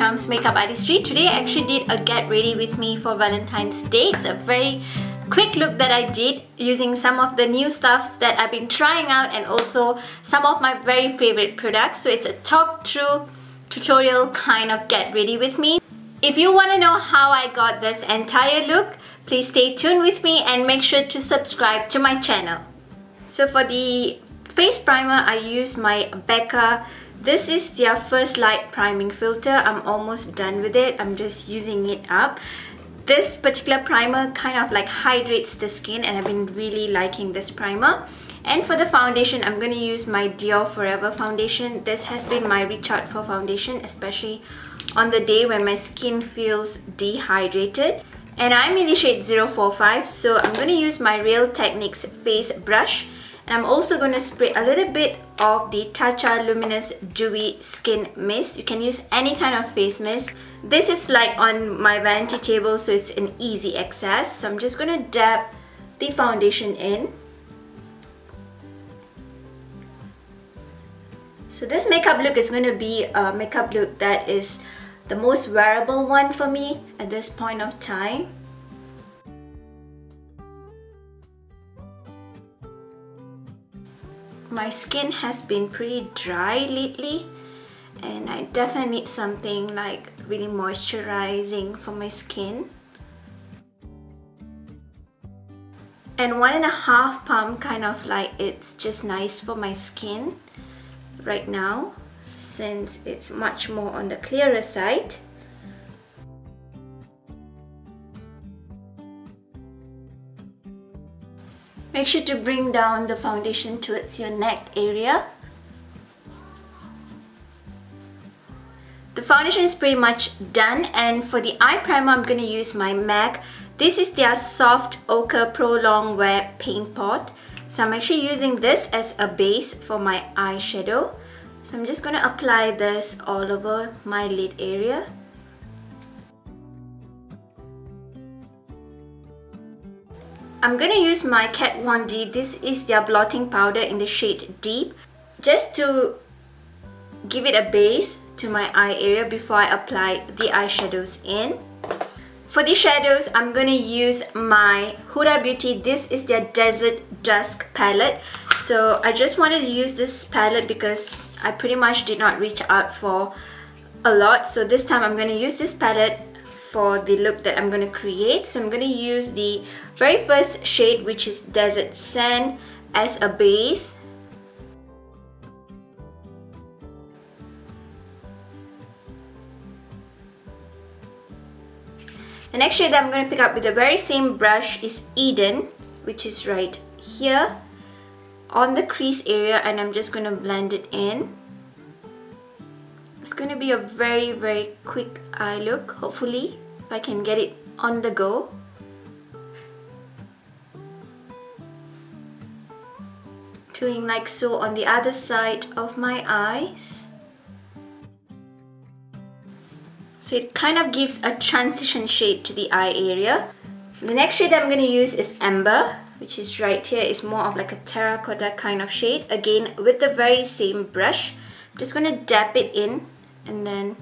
Sham's Makeup Artistry. Today I actually did a get ready with me for Valentine's Day. It's a very quick look that I did using some of the new stuffs that I've been trying out and also some of my very favorite products. So it's a talk through tutorial kind of get ready with me. If you want to know how I got this entire look, please stay tuned with me and make sure to subscribe to my channel. So for the face primer, I use my Becca. This is their First Light priming filter. I'm almost done with it. I'm just using it up. This particular primer kind of like hydrates the skin and I've been really liking this primer. And for the foundation, I'm going to use my Dior Forever foundation. This has been my reach out for foundation, especially on the day when my skin feels dehydrated. And I'm in the shade 045, so I'm going to use my Real Techniques face brush. And I'm also going to spray a little bit of the Tatcha Luminous Dewy Skin Mist. You can use any kind of face mist. This is like on my vanity table, so it's an easy access. So I'm just going to dab the foundation in. So this makeup look is going to be a makeup look that is the most wearable one for me at this point of time. My skin has been pretty dry lately and I definitely need something like really moisturizing for my skin. And 1.5 pump kind of like it's just nice for my skin right now since it's much more on the clearer side. Make sure to bring down the foundation towards your neck area. The foundation is pretty much done, and for the eye primer I'm going to use my MAC. This is their Soft Ochre Pro Long Wear Paint Pot. So I'm actually using this as a base for my eyeshadow. So I'm just going to apply this all over my lid area. I'm going to use my Kat Von D. This is their blotting powder in the shade Deep, just to give it a base to my eye area before I apply the eyeshadows in. For the shadows, I'm going to use my Huda Beauty. This is their Desert Dusk palette. So I just wanted to use this palette because I pretty much did not reach out for a lot. So this time I'm going to use this palette for the look that I'm going to create. So I'm going to use the very first shade, which is Desert Sand, as a base. The next shade that I'm going to pick up with the very same brush is Eden, which is right here on the crease area, and I'm just going to blend it in. It's going to be a very quick eye look, hopefully, if I can get it on the go. Doing like so on the other side of my eyes. So it kind of gives a transition shade to the eye area. The next shade I'm going to use is Amber, which is right here. It's more of like a terracotta kind of shade. Again, with the very same brush. I'm just going to dab it in and then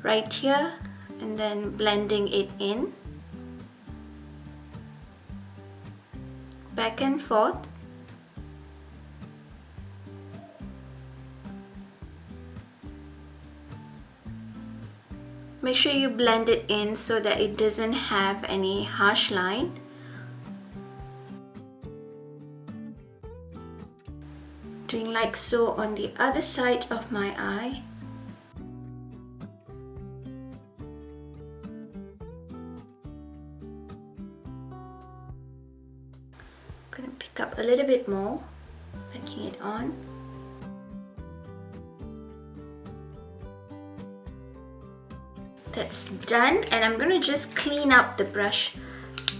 right here and then blending it in. Back and forth. Make sure you blend it in so that it doesn't have any harsh line. Doing like so on the other side of my eye. I'm going to pick up a little bit more, packing it on. That's done, and I'm going to just clean up the brush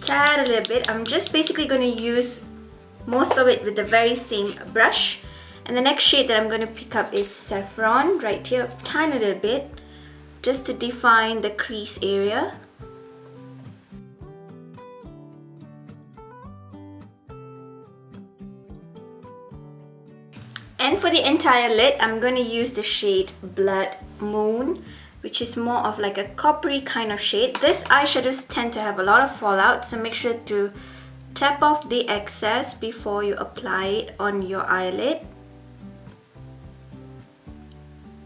a little bit. I'm just basically going to use most of it with the very same brush. And the next shade that I'm going to pick up is Saffron, right here, a tiny little bit, just to define the crease area. And for the entire lid, I'm going to use the shade Blood Moon, which is more of like a coppery kind of shade. These eyeshadows tend to have a lot of fallout, so make sure to tap off the excess before you apply it on your eyelid.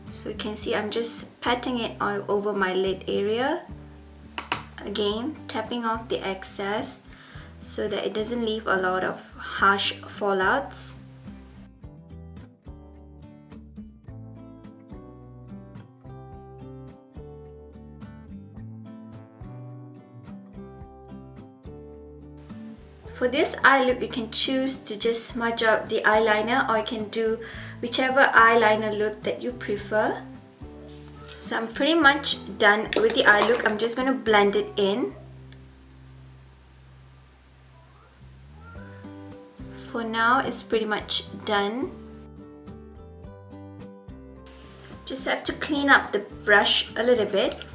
So you can see I'm just patting it all over my lid area. Again, tapping off the excess so that it doesn't leave a lot of harsh fallouts. For this eye look, you can choose to just smudge out the eyeliner, or you can do whichever eyeliner look that you prefer. So I'm pretty much done with the eye look. I'm just going to blend it in. For now, it's pretty much done. Just have to clean up the brush a little bit.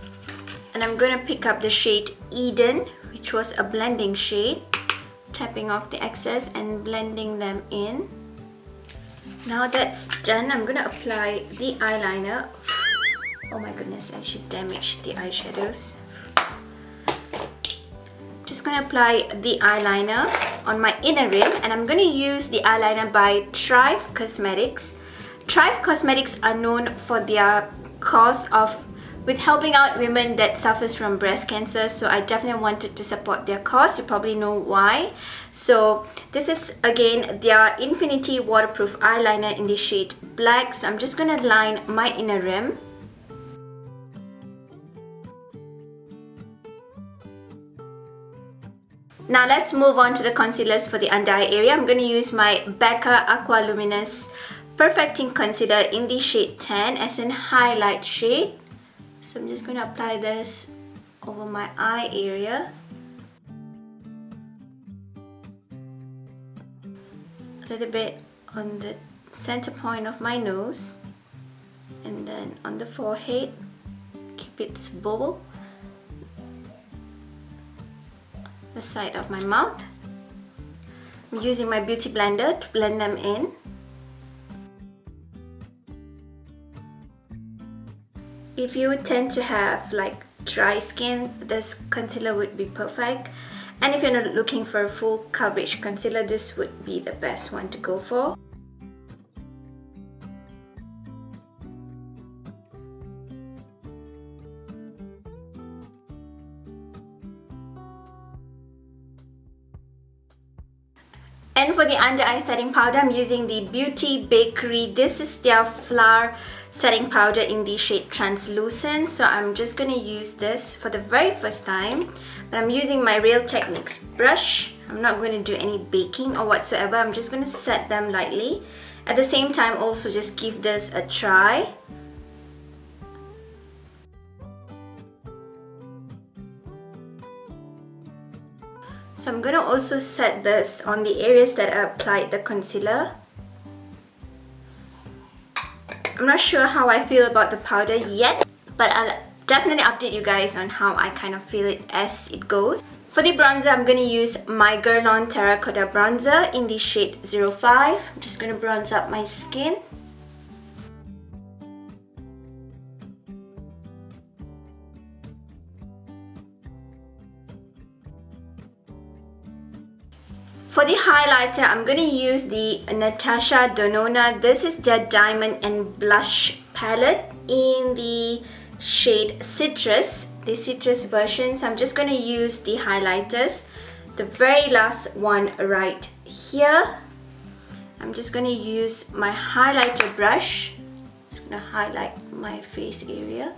And I'm going to pick up the shade Eden, which was a blending shade. Tapping off the excess and blending them in. Now that's done, I'm gonna apply the eyeliner. Oh my goodness, I should damage the eyeshadows. Just gonna apply the eyeliner on my inner rim, and I'm gonna use the eyeliner by Thrive Causemetics. Thrive Causemetics are known for their cause of with helping out women that suffers from breast cancer, so I definitely wanted to support their cause. You probably know why. So this is again their Infinity Waterproof Eyeliner in the shade Black. So I'm just gonna line my inner rim. Now let's move on to the concealers for the under eye area. I'm gonna use my Becca Aqua Luminous Perfecting Concealer in the shade 10 as an highlight shade. So I'm just going to apply this over my eye area. A little bit on the center point of my nose. And then on the forehead. Cupid's bow. The side of my mouth. I'm using my beauty blender to blend them in. If you tend to have like dry skin, this concealer would be perfect. And if you're not looking for a full coverage concealer, this would be the best one to go for. And for the under eye setting powder, I'm using the Beauty Bakerie. This is their flour setting powder in the shade Translucent. So I'm just going to use this for the very first time. But I'm using my Real Techniques brush. I'm not going to do any baking or whatsoever. I'm just going to set them lightly. At the same time, also just give this a try. So I'm going to also set this on the areas that I applied the concealer. I'm not sure how I feel about the powder yet, but I'll definitely update you guys on how I kind of feel it as it goes. For the bronzer, I'm going to use my Guerlain Terracota bronzer in the shade 05. I'm just going to bronze up my skin. For the highlighter, I'm going to use the Natasha Denona. This is their Diamond and Blush palette in the shade Citrus, the citrus version. So I'm just going to use the highlighters. The very last one right here. I'm just going to use my highlighter brush. Just going to highlight my face area.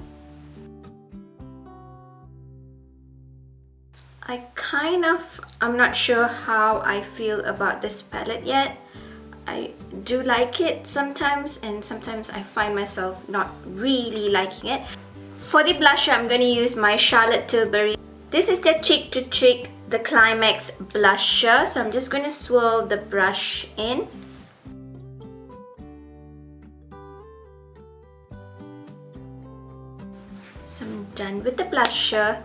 I'm not sure how I feel about this palette yet. I do like it sometimes, and sometimes I find myself not really liking it. For the blusher, I'm going to use my Charlotte Tilbury. This is the Cheek to Cheek, the Climax blusher. So I'm just going to swirl the brush in. So I'm done with the blusher.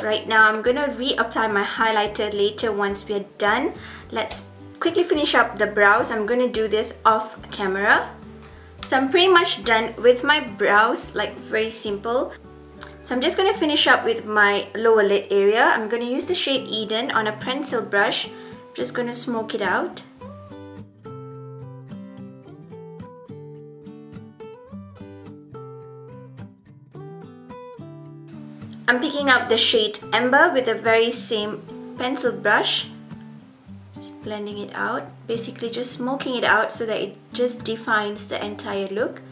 Right now, I'm going to reapply my highlighter later once we're done. Let's quickly finish up the brows. I'm going to do this off camera. So I'm pretty much done with my brows, like very simple. So I'm just going to finish up with my lower lid area. I'm going to use the shade Eden on a pencil brush. I'm just going to smoke it out. I'm picking up the shade Amber with the very same pencil brush. Just blending it out. Basically just smoking it out so that it just defines the entire look.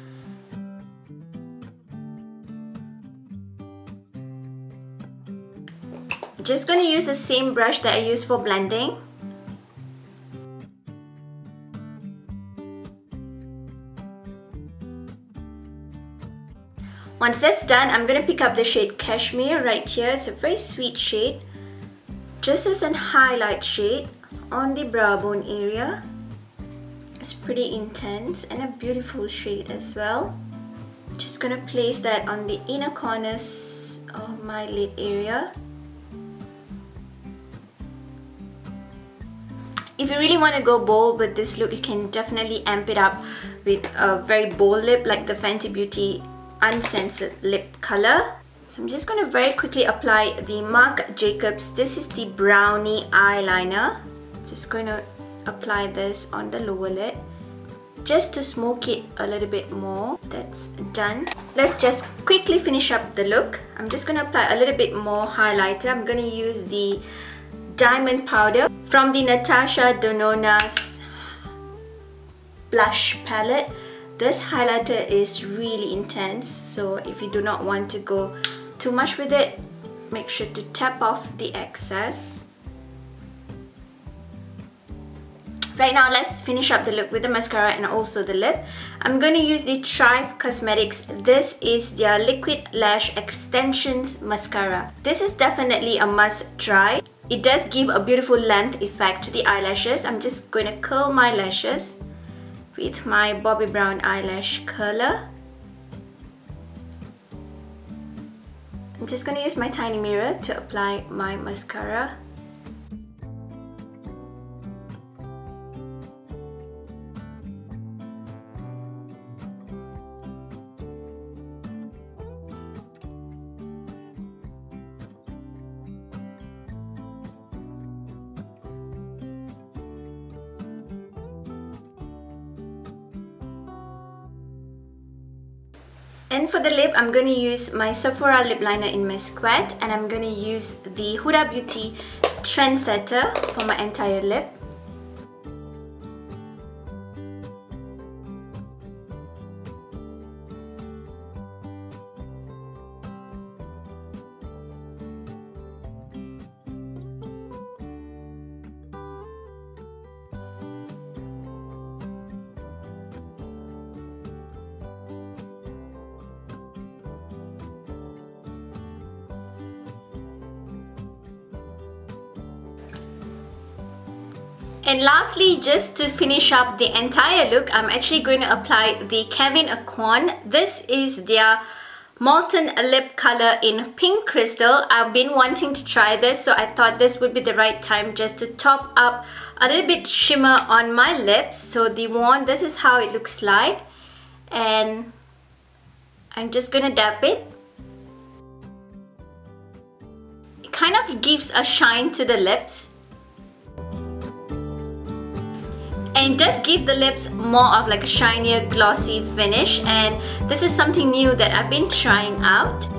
Just going to use the same brush that I used for blending. Once that's done, I'm going to pick up the shade Cashmere right here. It's a very sweet shade. Just as a highlight shade on the brow bone area. It's pretty intense and a beautiful shade as well. Just going to place that on the inner corners of my lid area. If you really want to go bold with this look, you can definitely amp it up with a very bold lip like the Fenty Beauty Uncensored Lip Color. So I'm just going to very quickly apply the Marc Jacobs. This is the Brownie eyeliner. Just going to apply this on the lower lid just to smoke it a little bit more. That's done. Let's just quickly finish up the look. I'm just going to apply a little bit more highlighter. I'm going to use the Diamond Powder from the Natasha Denona's blush palette. This highlighter is really intense, so if you do not want to go too much with it, make sure to tap off the excess. Right now, let's finish up the look with the mascara and also the lip. I'm going to use the Causemetics. This is their Liquid Lash Extensions Mascara. This is definitely a must try. It does give a beautiful length effect to the eyelashes. I'm just going to curl my lashes with my Bobbi Brown eyelash curler. I'm just going to use my tiny mirror to apply my mascara. And for the lip, I'm going to use my Sephora lip liner in my square, and I'm going to use the Huda Beauty Trendsetter for my entire lip. And lastly, just to finish up the entire look, I'm actually going to apply the Kevyn Aucoin. This is their Molten Lip Color in Pink Crystal. I've been wanting to try this, so I thought this would be the right time just to top up a little bit shimmer on my lips. So the wand, this is how it looks like. And I'm just going to dab it. It kind of gives a shine to the lips. And it does give the lips more of like a shinier, glossy finish, and this is something new that I've been trying out.